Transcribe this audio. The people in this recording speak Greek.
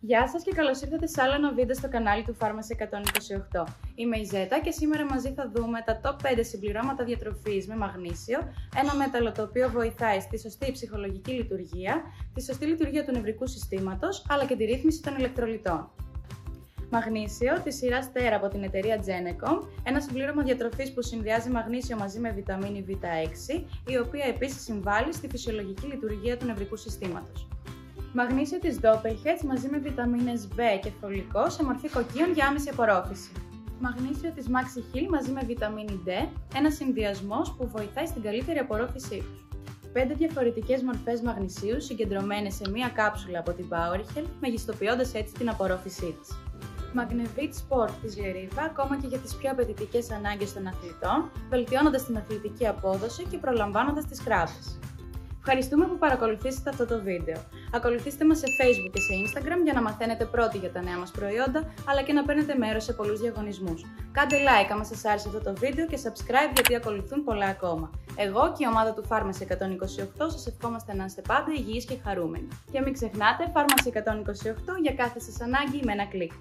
Γεια σας και καλώς ήρθατε σε άλλο ένα βίντεο στο κανάλι του Pharmacy 128. Είμαι η Ζέτα και σήμερα μαζί θα δούμε τα top 5 συμπληρώματα διατροφής με μαγνήσιο, ένα μέταλλο το οποίο βοηθάει στη σωστή ψυχολογική λειτουργία, τη σωστή λειτουργία του νευρικού συστήματος, αλλά και τη ρύθμιση των ηλεκτρολιτών. Μαγνήσιο της σειράς Terra από την εταιρεία Genecom, ένα συμπλήρωμα διατροφής που συνδυάζει μαγνήσιο μαζί με βιταμίνη Β6, η οποία επίσης συμβάλλει στη φυσιολογική λειτουργία του νευρικού συστήματος. Μαγνήσιο της Doppelhedge μαζί με βιταμίνες B και φωλικό σε μορφή κοκκίων για άμεση απορρόφηση. Μαγνήσιο της Maxi Heal μαζί με βιταμίνη D, ένας συνδυασμός που βοηθάει στην καλύτερη απορρόφησή τους. 5 διαφορετικές μορφές μαγνησίου συγκεντρωμένες σε μία κάψουλα από την PowerHealth, μεγιστοποιώντας έτσι την απορρόφησή της. Magnevit Sport της Leriva, ακόμα και για τις πιο απαιτητικές ανάγκες των αθλητών, βελτιώνοντας την αθλητική απόδοση και προλαμβάνοντας τις κράβες. Ευχαριστούμε που παρακολουθήσατε αυτό το βίντεο. Ακολουθήστε μας σε Facebook και σε Instagram για να μαθαίνετε πρώτοι για τα νέα μας προϊόντα, αλλά και να παίρνετε μέρος σε πολλούς διαγωνισμούς. Κάντε like άμα σας άρεσε αυτό το βίντεο και subscribe γιατί ακολουθούν πολλά ακόμα. Εγώ και η ομάδα του Pharmacy 128 σας ευχόμαστε να είστε πάντα υγιείς και χαρούμενοι. Και μην ξεχνάτε, Pharmacy 128 για κάθε σας ανάγκη με ένα κλικ.